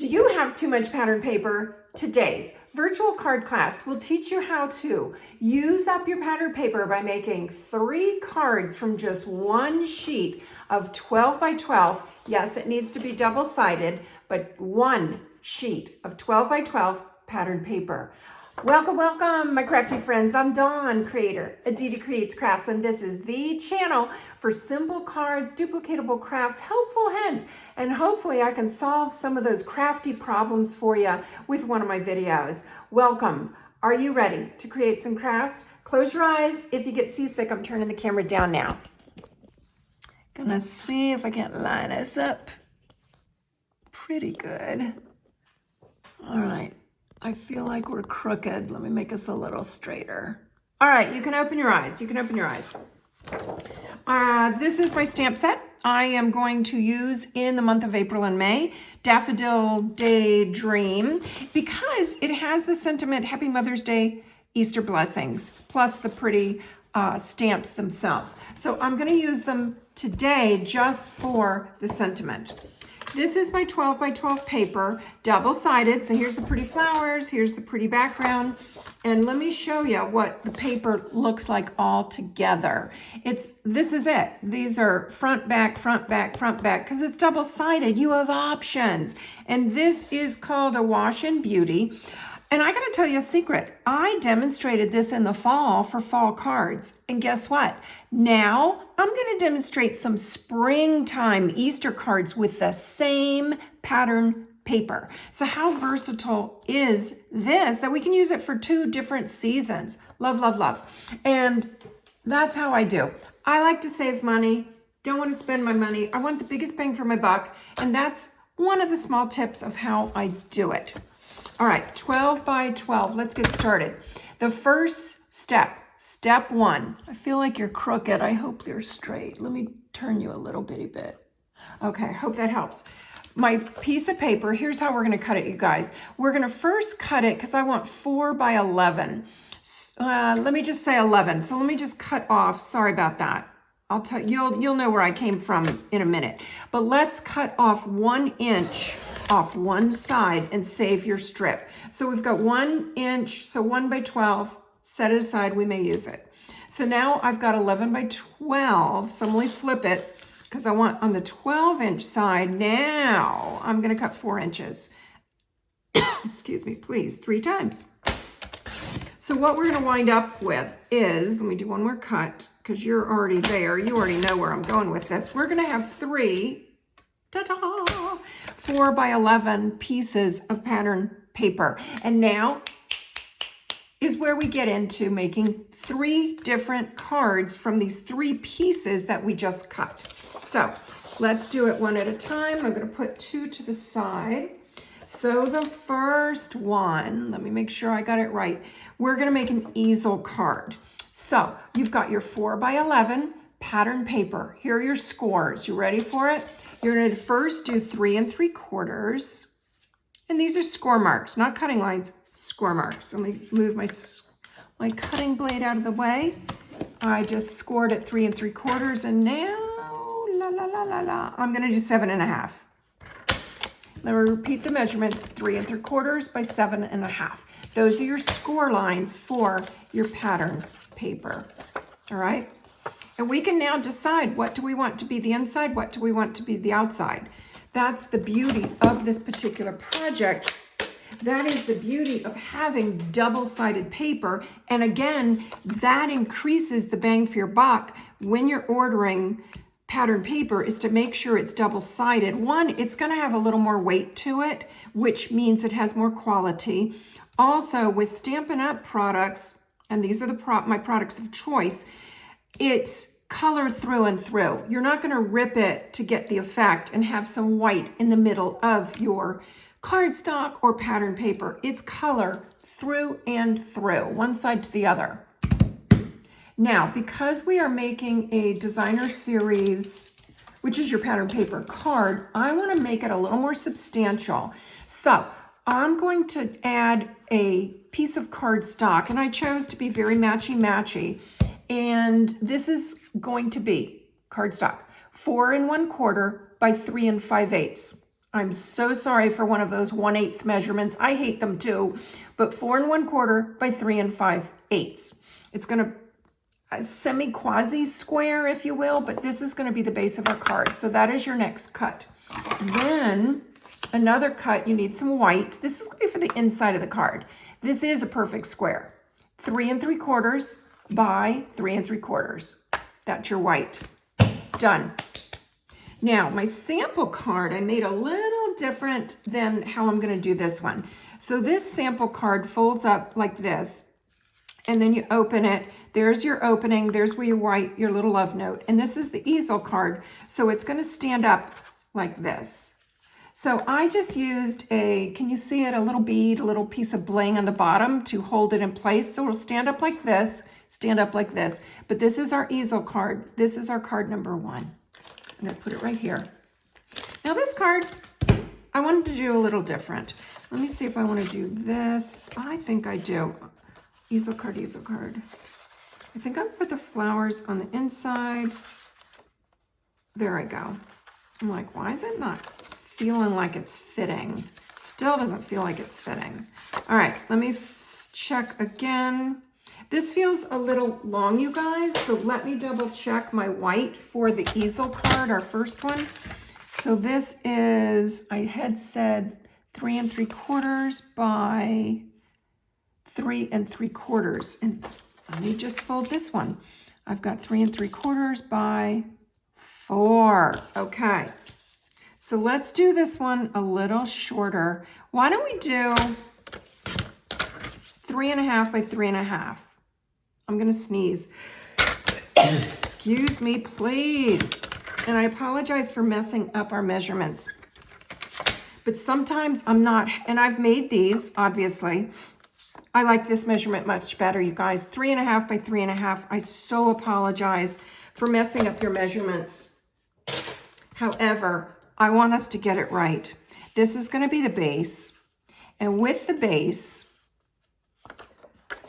Do you have too much pattern paper? Today's virtual card class will teach you how to use up your pattern paper by making 3 cards from just one sheet of 12 by 12. Yes, it needs to be double-sided, but one sheet of 12 by 12 pattern paper. Welcome, welcome, my crafty friends. I'm Dawn, creator, Aditi Creates Crafts, and this is the channel for simple cards, duplicatable crafts, helpful hints, and hopefully I can solve some of those crafty problems for you with one of my videos. Welcome. Are you ready to create some crafts? Close your eyes. If you get seasick, I'm turning the camera down now. Gonna see if I can line us up pretty good. All right. I feel like we're crooked. Let me make us a little straighter. All right, you can open your eyes. You can open your eyes. This is my stamp set. I am going to use in the month of April and May, Daffodil Daydream, because it has the sentiment, Happy Mother's Day, Easter blessings, plus the pretty stamps themselves. So I'm going to use them today just for the sentiment. This is my 12 by 12 paper, double-sided. So here's the pretty flowers, here's the pretty background. And let me show you what the paper looks like all together. This is it. These are front, back, front, back, front, back, because it's double-sided. You have options. And this is called Awash and Beauty. And I gotta tell you a secret. I demonstrated this in the fall for fall cards. And guess what? Now I'm gonna demonstrate some springtime Easter cards with the same pattern paper. So how versatile is this that we can use it for 2 different seasons? Love, love, love. And that's how I do. I like to save money, don't want to spend my money. I want the biggest bang for my buck. And that's one of the small tips of how I do it. All right, 12 by 12, let's get started. The first step, step 1. I feel like you're crooked. I hope you're straight. Let me turn you a little bitty bit. Okay, hope that helps. My piece of paper, here's how we're gonna cut it, you guys. We're gonna first cut it, because I want 4 by 11. Let me just say 11. So let me just cut off, sorry about that. I'll tell you, you'll know where I came from in a minute. But let's cut off 1 inch off one side and save your strip. So we've got 1 inch, so 1 by 12, set it aside, we may use it. So now I've got 11 by 12, so I'm gonna flip it because I want on the 12-inch side, now I'm gonna cut 4 inches. Excuse me, please, 3 times. So what we're gonna wind up with is, let me do one more cut because you're already there. You already know where I'm going with this. We're gonna have 3, ta-da, 4 by 11 pieces of pattern paper. And now is where we get into making 3 different cards from these 3 pieces that we just cut. So let's do it one at a time. I'm gonna put 2 to the side. So the first one, let me make sure I got it right. We're gonna make an easel card. So you've got your 4 by 11 pattern paper. Here are your scores. You ready for it? You're gonna first do 3 3/4. And these are score marks, not cutting lines, score marks. Let me move my cutting blade out of the way. I just scored at 3 3/4, and now, I'm gonna do 7 1/2. Let me repeat the measurements, 3 3/4 by 7 1/2. Those are your score lines for your pattern paper, all right? And we can now decide, what do we want to be the inside, what do we want to be the outside? That's the beauty of this particular project. That is the beauty of having double-sided paper. And again, that increases the bang for your buck when you're ordering pattern paper, is to make sure it's double-sided. One, it's gonna have a little more weight to it, which means it has more quality. Also, with Stampin' Up! Products, and these are my products of choice, it's color through and through. You're not gonna rip it to get the effect and have some white in the middle of your cardstock or pattern paper. It's color through and through, one side to the other. Now, because we are making a designer series, which is your pattern paper card, I wanna make it a little more substantial. So I'm going to add a piece of cardstock, and I chose to be very matchy-matchy. And this is going to be cardstock, 4 1/4 by 3 5/8. I'm so sorry for one of those 1/8 measurements. I hate them too, but 4 1/4 by 3 5/8. It's gonna a semi-quasi square, if you will, but this is gonna be the base of our card. So that is your next cut. Then another cut, you need some white. This is gonna be for the inside of the card. This is a perfect square. 3 3/4 by 3 3/4. That's your white. Done. Now, my sample card, I made a little different than how I'm gonna do this one. So this sample card folds up like this, and then you open it. There's your opening, there's where you write your little love note. And this is the easel card, so it's gonna stand up like this. So I just used can you see it, a little bead, a little piece of bling on the bottom to hold it in place. So it'll stand up like this, stand up like this. But this is our easel card. This is our card number 1. I'm gonna put it right here. Now this card, I wanted to do a little different. Let me see if I wanna do this. I think I do. Easel card, easel card. I think I put the flowers on the inside. There I go. I'm like, why is it not feeling like it's fitting? Still doesn't feel like it's fitting. All right, let me check again. This feels a little long, you guys, so let me double check my white for the easel card, our first one. So this is, I had said 3 3/4 by 3 3/4. And let me just fold this one. I've got 3 3/4 by 4. Okay. So let's do this one a little shorter. Why don't we do 3 1/2 by 3 1/2? I'm gonna sneeze. Excuse me, please. And I apologize for messing up our measurements. But sometimes I'm not, and I've made these, obviously. I like this measurement much better, you guys. 3 1/2 by 3 1/2. I so apologize for messing up your measurements. However, I want us to get it right. This is gonna be the base. And with the base,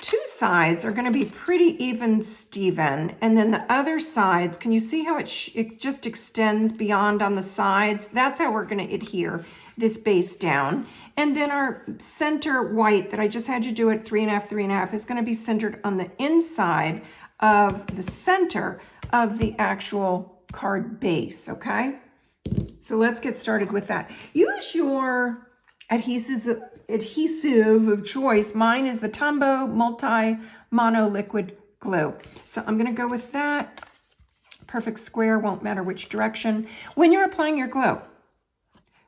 2 sides are gonna be pretty even Steven. And then the other sides, can you see how it just extends beyond on the sides? That's how we're gonna adhere this base down. And then our center white that I just had you do at 3 1/2, 3 1/2 is gonna be centered on the inside of the center of the actual card base, okay? So let's get started with that. Use your adhesive of choice. Mine is the Tombow Multi-Mono Liquid Glue. So I'm gonna go with that. Perfect square, won't matter which direction. When you're applying your glue,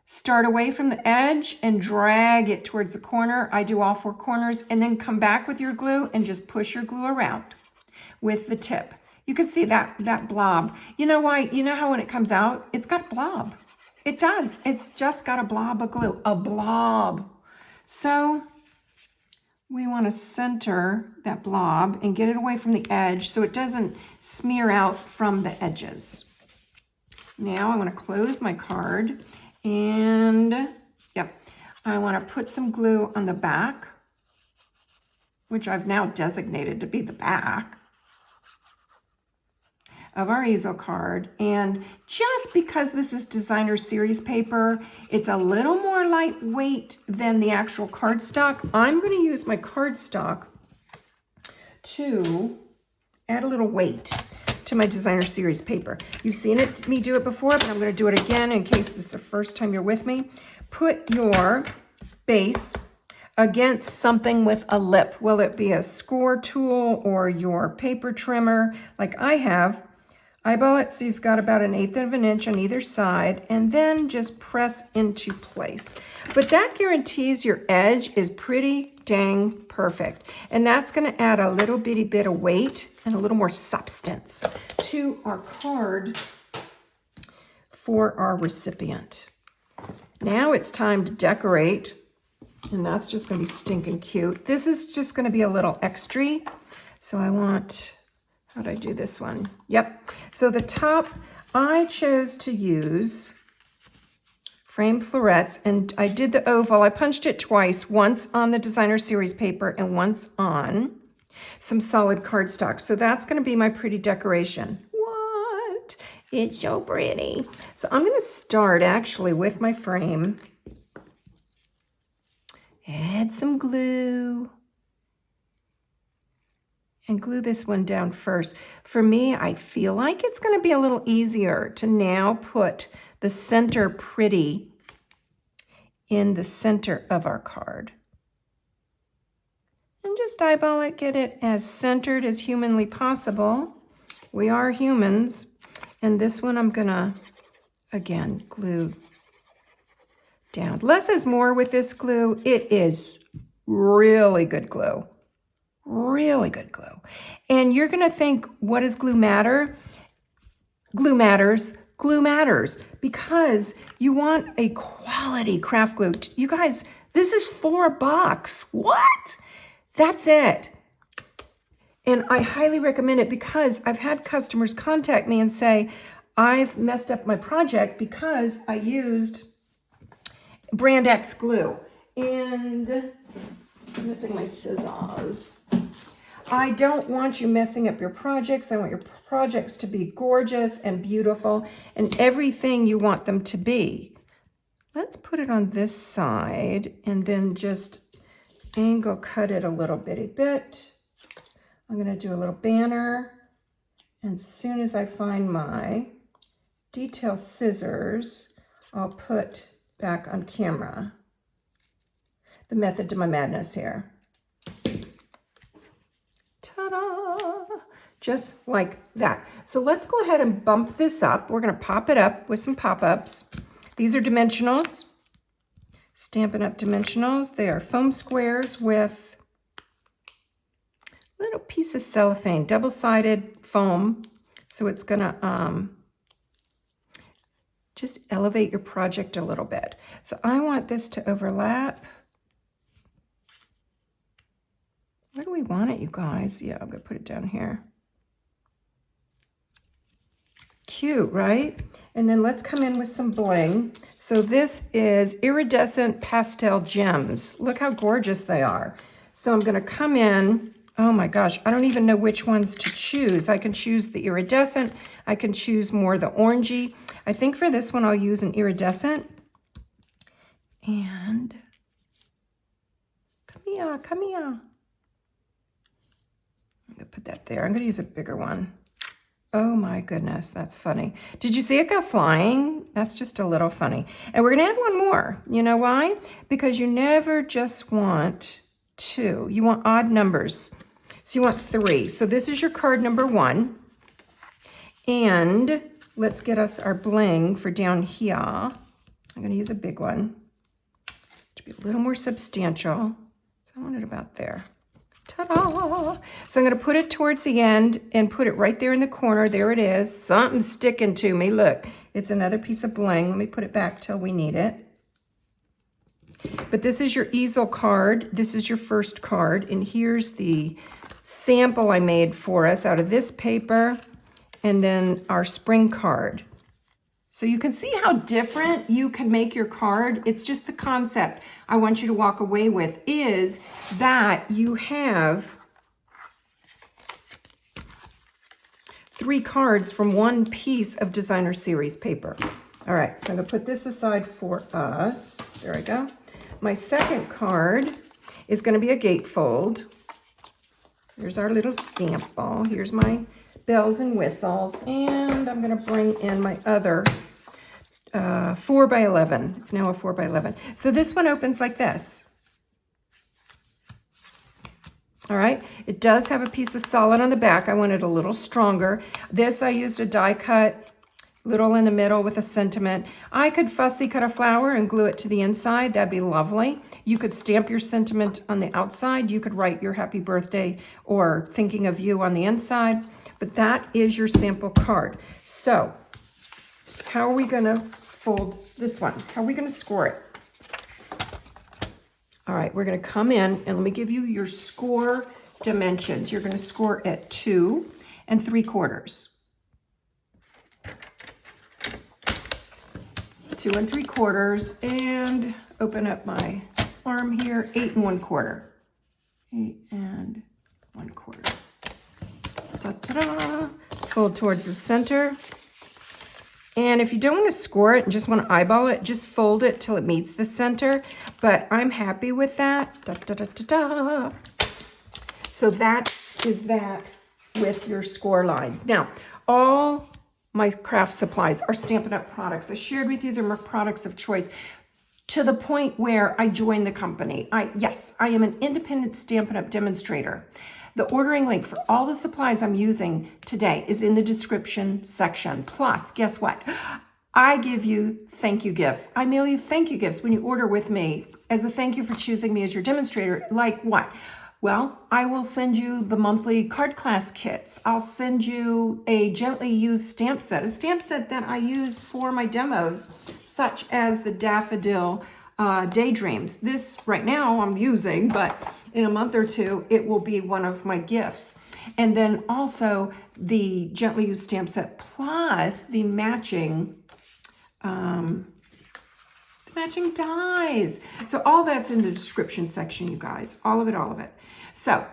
start away from the edge and drag it towards the corner. I do all 4 corners, and then come back with your glue and just push your glue around with the tip. You can see that blob. You know why? You know how when it comes out, it's got a blob. It does. It's just got a blob of glue, a blob. So we want to center that blob and get it away from the edge so it doesn't smear out from the edges. Now I want to close my card and, yep, I want to put some glue on the back, which I've now designated to be the back of our easel card. And just because this is designer series paper, it's a little more lightweight than the actual cardstock. I'm going to use my cardstock to add a little weight to my designer series paper. You've seen me do it before, but I'm going to do it again in case this is the first time you're with me. Put your base against something with a lip. Will it be a score tool or your paper trimmer like I have? Eyeball it so you've got about 1/8 of an inch on either side, and then just press into place. But that guarantees your edge is pretty dang perfect. And that's gonna add a little bitty bit of weight and a little more substance to our card for our recipient. Now it's time to decorate, and that's just gonna be stinking cute. This is just gonna be a little extra. So I want, how'd I do this one? Yep. So the top, I chose to use frame florets, and I did the oval. I punched it twice, once on the designer series paper and once on some solid cardstock. So that's going to be my pretty decoration. What? It's so pretty. So I'm going to start actually with my frame. Add some glue. And glue this one down first. For me, I feel like it's going to be a little easier to now put the center pretty in the center of our card. And just eyeball it, get it as centered as humanly possible. We are humans. And this one I'm gonna, again, glue down. Less is more with this glue. It is really good glue. Really good glue. And you're gonna think, what does glue matter? Glue matters. Glue matters because you want a quality craft glue. You guys, this is $4. What? That's it. And I highly recommend it because I've had customers contact me and say, I've messed up my project because I used brand X glue. And I'm missing my scissors. I don't want you messing up your projects. I want your projects to be gorgeous and beautiful and everything you want them to be. Let's put it on this side and then just angle cut it a little bitty bit. I'm going to do a little banner. And as soon as I find my detail scissors, I'll put back on camera the method to my madness here. Ta-da! Just like that. So let's go ahead and bump this up. We're going to pop it up with some pop-ups. These are dimensionals. Stampin' Up! Dimensionals. They are foam squares with a little piece of cellophane, double-sided foam. So it's going to just elevate your project a little bit. So I want this to overlap. Where do we want it, you guys? Yeah, I'm going to put it down here. Cute, right? And then let's come in with some bling. So this is iridescent pastel gems. Look how gorgeous they are. So I'm going to come in. Oh my gosh, I don't even know which ones to choose. I can choose the iridescent. I can choose more the orangey. I think for this one I'll use an iridescent. And come here, come here. I'm going to put that there. I'm going to use a bigger one. Oh my goodness, that's funny. Did you see it go flying? That's just a little funny. And we're going to add one more. You know why? Because you never just want two. You want odd numbers. So you want 3. So this is your card number 1. And let's get us our bling for down here. I'm going to use a big one to be a little more substantial. So I want it about there. Ta-da! So I'm going to put it towards the end and put it right there in the corner. There it is. Something's sticking to me. Look, it's another piece of bling. Let me put it back till we need it. But this is your easel card. This is your first card. And here's the sample I made for us out of this paper. And then our spring card. So you can see how different you can make your card. It's just the concept I want you to walk away with is that you have 3 cards from one piece of designer series paper. All right, so I'm gonna put this aside for us. There we go. My second card is gonna be a gatefold. Here's our little sample. Here's my bells and whistles. And I'm gonna bring in my other 4x11. It's now a 4x11. So this one opens like this. All right, it does have a piece of solid on the back. I want it a little stronger. This I used a die cut, little in the middle with a sentiment. I could fussy cut a flower and glue it to the inside. That'd be lovely. You could stamp your sentiment on the outside. You could write your happy birthday or thinking of you on the inside. But that is your sample card. So how are we gonna fold this one? How are we gonna score it? All right, we're gonna come in and let me give you your score dimensions. You're gonna score at 2 3/4. 2 3/4, and open up my arm here, 8 1/4. 8 1/4. Ta-ta-da! Fold towards the center. And if you don't want to score it and just want to eyeball it, just fold it till it meets the center. But I'm happy with that. Da, da, da, da, da. So that is that with your score lines. Now, all my craft supplies are Stampin' Up! Products. I shared with you they're my products of choice to the point where I joined the company. Yes, I am an independent Stampin' Up! Demonstrator. The ordering link for all the supplies I'm using today is in the description section. Plus, guess what? I give you thank you gifts. I mail you thank you gifts when you order with me as a thank you for choosing me as your demonstrator. Like what? Well, I will send you the monthly card class kits. I'll send you a gently used stamp set, a stamp set that I use for my demos, such as the Daffodil Daydreams. This right now I'm using, but in a month or two, it will be one of my gifts. And then also the gently used stamp set plus the matching dies. So all that's in the description section, you guys. All of it, all of it. So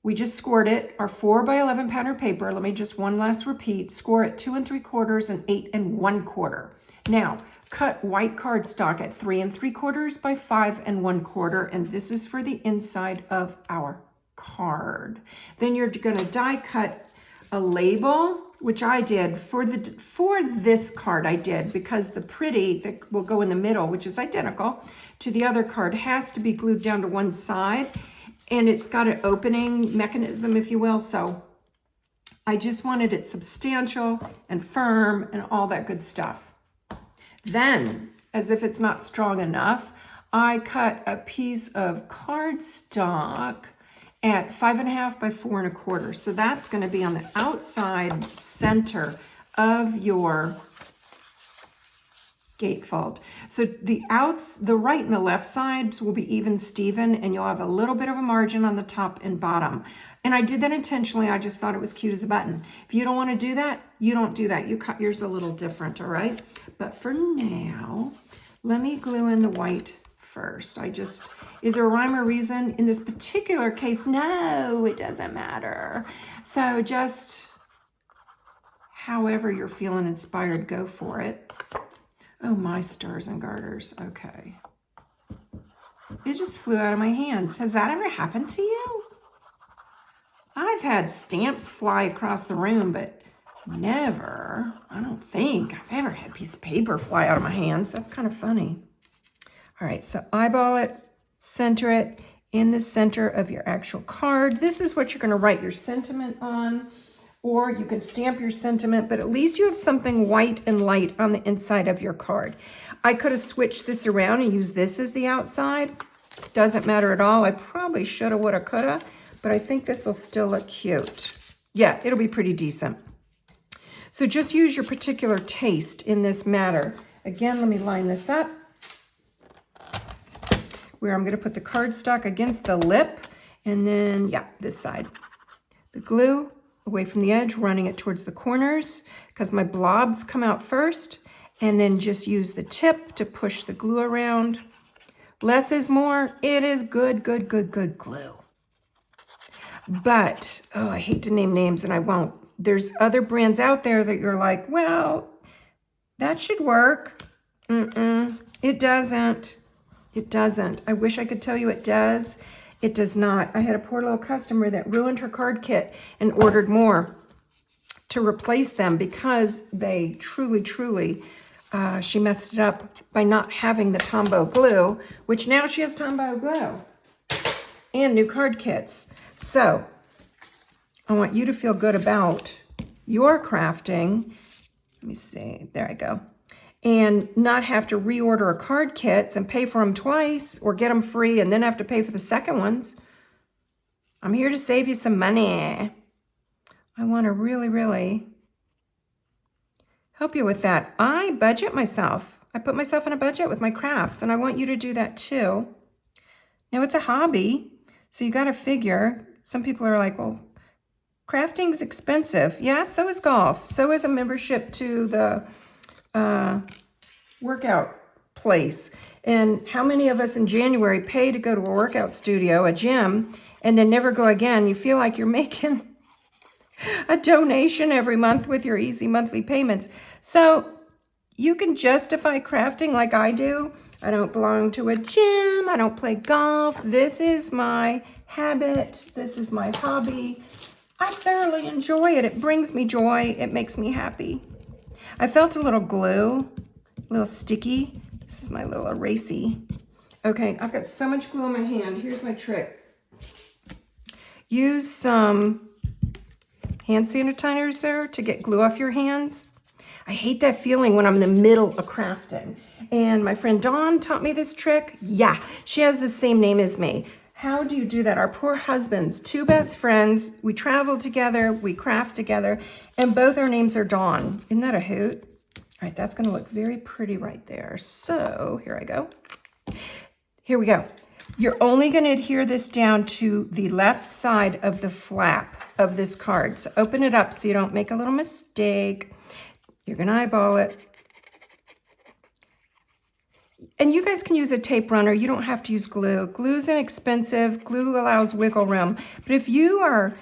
we just scored it, our 4 by 11 pattern paper. Let me just one last repeat. Score at 2 3/4 and 8 1/4. Now, cut white cardstock at 3 3/4 by 5 1/4, and this is for the inside of our card. Then you're gonna die cut a label, which I did for this card. I did because the pretty that will go in the middle, which is identical to the other card, has to be glued down to one side, and it's got an opening mechanism, if you will. So I just wanted it substantial and firm and all that good stuff. Then, as if it's not strong enough, I cut a piece of cardstock at 5 1/2 by 4 1/4. So that's going to be on the outside center of your gatefold. So the right and the left sides will be even Steven, and you'll have a little bit of a margin on the top and bottom. And I did that intentionally. I just thought it was cute as a button. If you don't want to do that, you don't do that. You cut yours a little different, all right? But for now, let me glue in the white first. Is there a rhyme or reason in this particular case? No, it doesn't matter. So just however you're feeling inspired, go for it. Oh, my stars and garters. Okay. It just flew out of my hands. Has that ever happened to you? I've had stamps fly across the room, but never, I don't think I've ever had a piece of paper fly out of my hands. That's kind of funny. All right, so eyeball it, center it in the center of your actual card. This is what you're going to write your sentiment on, or you can stamp your sentiment, but at least you have something white and light on the inside of your card. I could have switched this around and used this as the outside. Doesn't matter at all. I probably shoulda, woulda, coulda, but I think this will still look cute. Yeah, it'll be pretty decent. So just use your particular taste in this matter. Again, let me line this up where I'm going to put the cardstock against the lip, and then, yeah, this side. The glue away from the edge, running it towards the corners because my blobs come out first, and then just use the tip to push the glue around. Less is more. It is good, good, good, good glue. But, oh, I hate to name names, and I won't. There's other brands out there that you're like, well, that should work. It doesn't. It doesn't. I wish I could tell you it does. It does not. I had a poor little customer that ruined her card kit and ordered more to replace them because they truly, she messed it up by not having the Tombow glue, which now she has Tombow glue and new card kits. So I want you to feel good about your crafting. Let me see. There I go. And not have to reorder a card kits and pay for them twice or get them free and then have to pay for the second ones. I'm here to save you some money. I want to really help you with that. I budget myself. I put myself in a budget with my crafts, and I want you to do that too. Now, it's a hobby, so you got to figure. Some people are like, well, crafting's expensive. Yeah, so is golf. So is a membership to the workout place. And how many of us in January pay to go to a workout studio, a gym, and then never go again? You feel like you're making a donation every month with your easy monthly payments. So you can justify crafting like I do. I don't belong to a gym. I don't play golf. This is my habit. This is my hobby. I thoroughly enjoy it. It brings me joy. It makes me happy. I felt a little glue, a little sticky. This is my little erasey. Okay, I've got so much glue on my hand. Here's my trick. Use some hand sanitizer to get glue off your hands. I hate that feeling when I'm in the middle of crafting. And my friend Dawn taught me this trick. Yeah, she has the same name as me. How do you do that? Our poor husbands, two best friends. We travel together, we craft together, and both our names are Dawn. Isn't that a hoot? All right, that's gonna look very pretty right there. So here I go. Here we go. You're only gonna adhere this down to the left side of the flap of this card. So open it up so you don't make a little mistake. You're gonna eyeball it. And you guys can use a tape runner. You don't have to use glue. Glue's inexpensive. Glue allows wiggle room. But if you are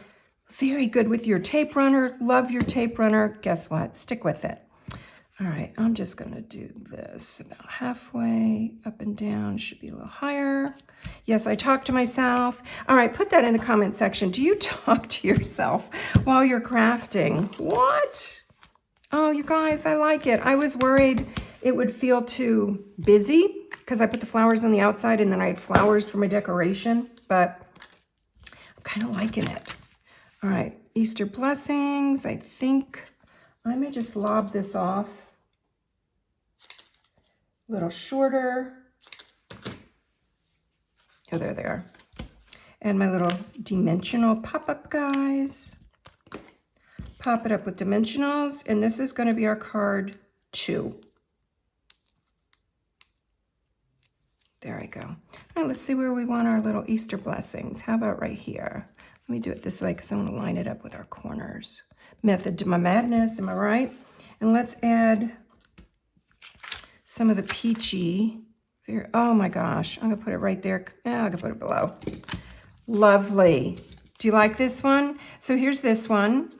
very good with your tape runner, love your tape runner, guess what? Stick with it. All right, I'm just gonna do this about halfway, up and down, should be a little higher. Yes, I talk to myself. All right, put that in the comment section. Do you talk to yourself while you're crafting? What? Oh, you guys, I like it. I was worried it would feel too busy because I put the flowers on the outside and then I had flowers for my decoration, but I'm kind of liking it. All right, Easter blessings. I think I may just lob this off a little shorter. Oh, there they are. And my little dimensional pop-up guys. Pop it up with dimensionals, and this is going to be our card 2. There I go. All right, let's see where we want our little Easter blessings. How about right here? Let me do it this way because I want to line it up with our corners. Method to my madness, am I right? And let's add some of the peachy. Oh my gosh, I'm gonna put it right there. Yeah, I'm gonna put it below. Lovely. Do you like this one? So here's this one.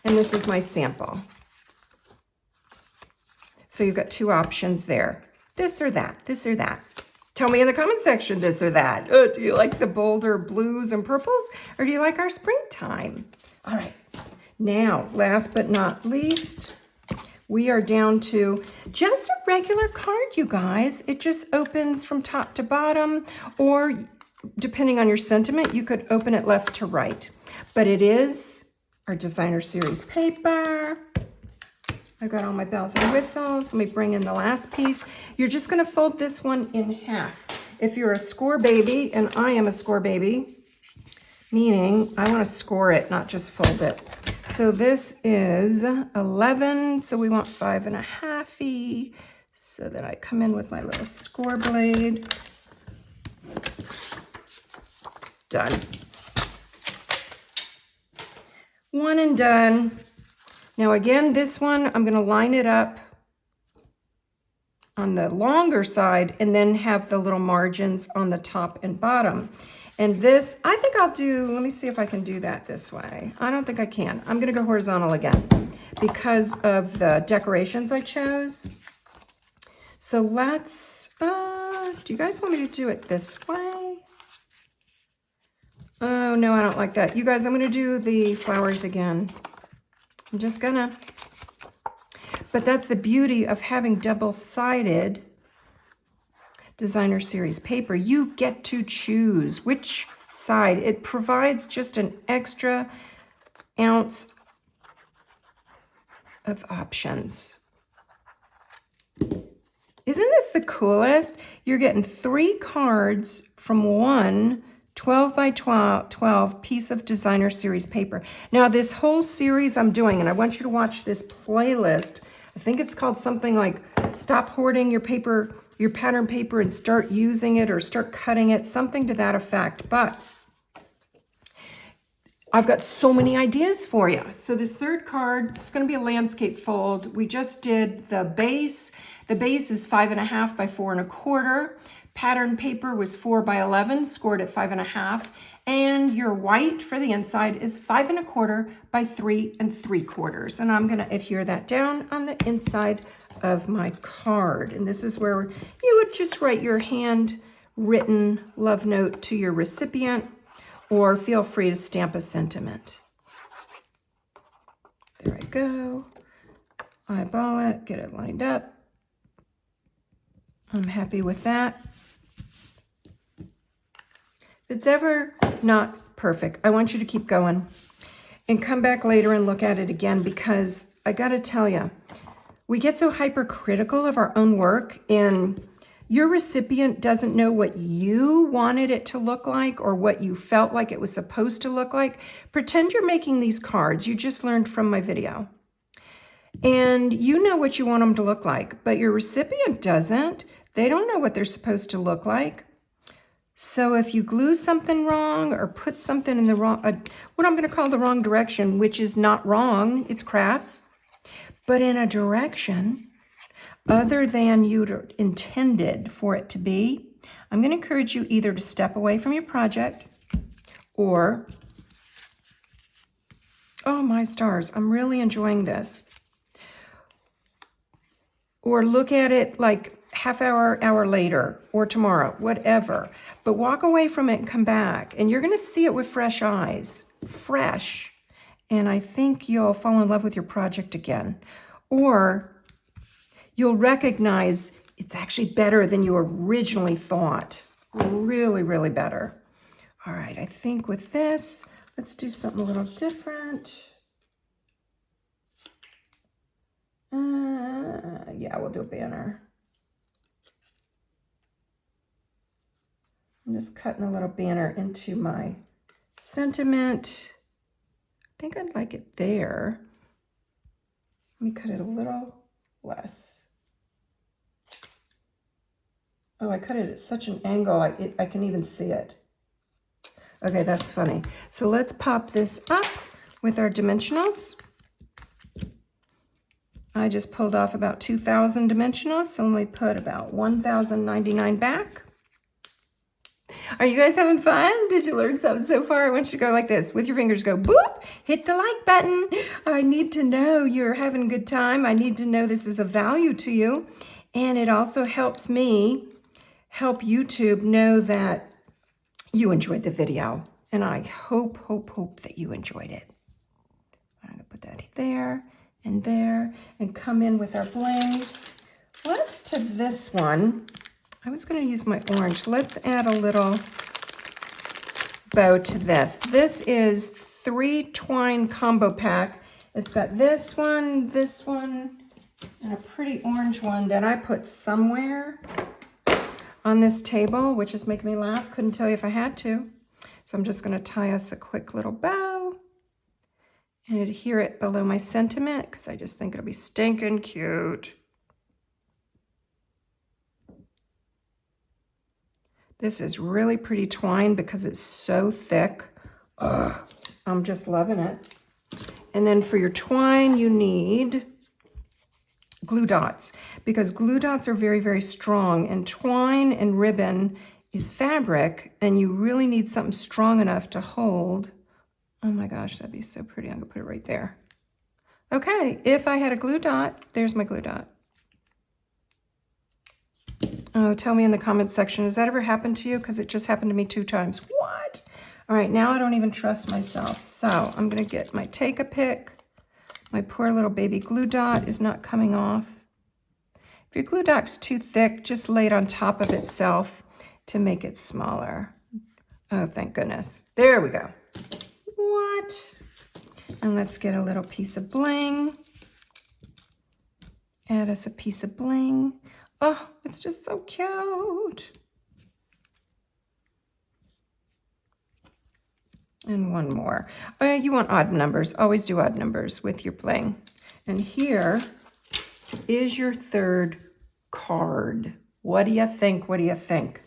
And this is my sample. So you've got 2 options there. This or that, this or that. Tell me in the comment section, this or that. Oh, do you like the bolder blues and purples? Or do you like our springtime? All right, now, last but not least, we are down to just a regular card, you guys. It just opens from top to bottom, or depending on your sentiment, you could open it left to right. But it is our designer series paper. I've got all my bells and whistles. Let me bring in the last piece. You're just gonna fold this one in half. If you're a score baby, and I am a score baby, meaning I wanna score it, not just fold it. So this is 11, so we want 5.5-y. So then I come in with my little score blade. Done. One and done. Now again, this one, I'm gonna line it up on the longer side and then have the little margins on the top and bottom. And this, I think I'll do, let me see if I can do that this way. I don't think I can. I'm gonna go horizontal again because of the decorations I chose. So let's, do you guys want me to do it this way? Oh no, I don't like that. You guys, I'm gonna do the flowers again. I'm just gonna, but that's the beauty of having double-sided designer series paper. You get to choose which side. It provides just an extra ounce of options. Isn't this the coolest? You're getting 3 cards from one 12 by 12 piece of designer series paper. Now this whole series I'm doing, and I want you to watch this playlist. I think it's called something like Stop Hoarding Your Paper, Your Pattern Paper, and Start Using It, or Start Cutting It, something to that effect. But I've got so many ideas for you. So this third card, it's gonna be a landscape fold. We just did the base. The base is 5.5 by 4 1/4. Pattern paper was 4 by 11, scored at 5.5. And your white for the inside is 5 1/4 by 3 3/4. And I'm gonna adhere that down on the inside of my card. And this is where you would just write your handwritten love note to your recipient, or feel free to stamp a sentiment. There I go. Eyeball it, get it lined up. I'm happy with that. If it's ever not perfect, I want you to keep going and come back later and look at it again, because I gotta tell you, we get so hypercritical of our own work, and your recipient doesn't know what you wanted it to look like or what you felt like it was supposed to look like. Pretend you're making these cards you just learned from my video, and you know what you want them to look like, but your recipient doesn't. They don't know what they're supposed to look like. So if you glue something wrong or put something in the wrong, what I'm going to call the wrong direction, which is not wrong, it's crafts, but in a direction other than you intended for it to be, I'm going to encourage you either to step away from your project or, oh my stars, I'm really enjoying this, or look at it like half hour later, or tomorrow, whatever. But walk away from it and come back, and you're gonna see it with fresh eyes, fresh. And I think you'll fall in love with your project again. Or you'll recognize it's actually better than you originally thought. Really, really better. All right, I think with this, let's do something a little different. Yeah, we'll do a banner. I'm just cutting a little banner into my sentiment. I think I'd like it there. Let me cut it a little less. Oh, I cut it at such an angle, I can even see it. Okay, that's funny. So let's pop this up with our dimensionals. I just pulled off about 2,000 dimensionals, so let me put about 1,099 back. Are you guys having fun? Did you learn something so far? I want you to go like this. With your fingers, go boop, hit the like button. I need to know you're having a good time. I need to know this is of value to you. And it also helps me help YouTube know that you enjoyed the video. And I hope that you enjoyed it. I'm gonna put that there, and come in with our bling. Let's to this one. I was going to use my orange. Let's add a little bow to this. This is 3 twine combo pack. It's got this one, and a pretty orange one that I put somewhere on this table, which is making me laugh. Couldn't tell you if I had to. So I'm just going to tie us a quick little bow and adhere it below my sentiment, because I just think it'll be stinking cute. This is really pretty twine because it's so thick. Ugh, I'm just loving it. And then for your twine, you need glue dots, because glue dots are very, very strong, and twine and ribbon is fabric, and you really need something strong enough to hold. Oh my gosh, that'd be so pretty. I'm gonna put it right there. Okay, if I had a glue dot, there's my glue dot. Oh, tell me in the comments section, has that ever happened to you? Because it just happened to me 2 times. What? All right, now I don't even trust myself. So I'm gonna get my Take-A-Pick. My poor little baby glue dot is not coming off. If your glue dot's too thick, just lay it on top of itself to make it smaller. Oh, thank goodness. There we go. What? And let's get a little piece of bling. Add us a piece of bling. Oh, it's just so cute. And one more. Oh, you want odd numbers. Always do odd numbers with your bling. And here is your 3rd card. What do you think? What do you think?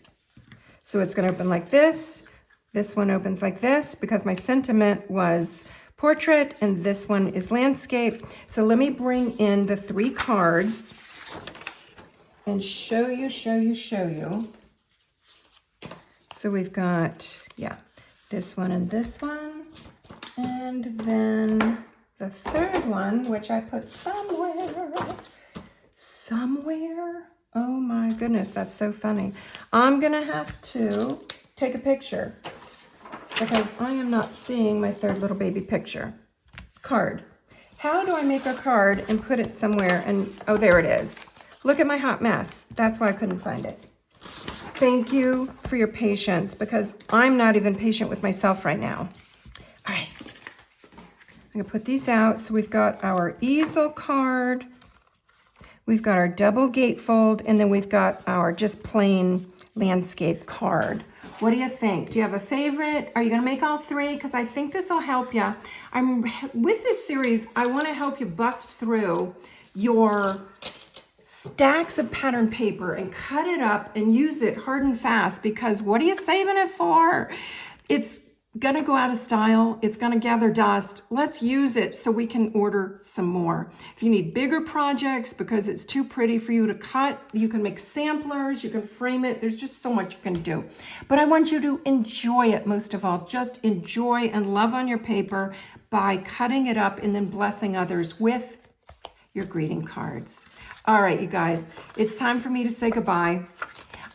So it's going to open like this. This one opens like this because my sentiment was portrait, and this one is landscape. So let me bring in the 3 cards and show you. So we've got, this one and this one. And then the third one, which I put somewhere. Oh my goodness, that's so funny. I'm gonna have to take a picture because I am not seeing my third little baby picture. Card. How do I make a card and put it somewhere? And oh, there it is. Look at my hot mess. That's why I couldn't find it. Thank you for your patience because I'm not even patient with myself right now. All right. I'm gonna put these out. So we've got our easel card, we've got our double gatefold, and then we've got our just plain landscape card. What do you think? Do you have a favorite? Are you gonna make all three? Because I think this will help you. With this series, I wanna help you bust through your stacks of pattern paper and cut it up and use it hard and fast, because what are you saving it for? It's gonna go out of style. It's gonna gather dust. Let's use it so we can order some more. If you need bigger projects because it's too pretty for you to cut, you can make samplers, you can frame it. There's just so much you can do. But I want you to enjoy it most of all. Just enjoy and love on your paper by cutting it up and then blessing others with your greeting cards. All right, you guys, it's time for me to say goodbye.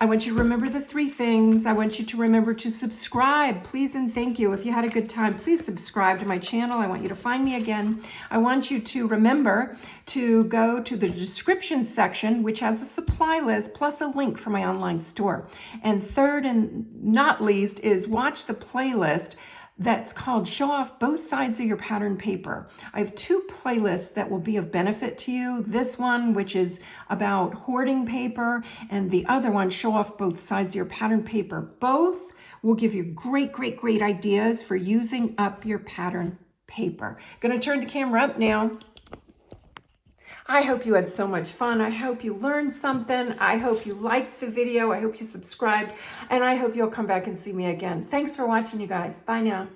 I want you to remember the three things. I want you to remember to subscribe, please and thank you. If you had a good time, please subscribe to my channel. I want you to find me again. I want you to remember to go to the description section, which has a supply list plus a link for my online store. And third and not least is watch the playlist that's called Show Off Both Sides of Your Pattern Paper. I have two playlists that will be of benefit to you. This one, which is about hoarding paper, and the other one, Show Off Both Sides of Your Pattern Paper. Both will give you great ideas for using up your pattern paper. Gonna turn the camera up now. I hope you had so much fun. I hope you learned something. I hope you liked the video. I hope you subscribed, and I hope you'll come back and see me again. Thanks for watching, you guys. Bye now.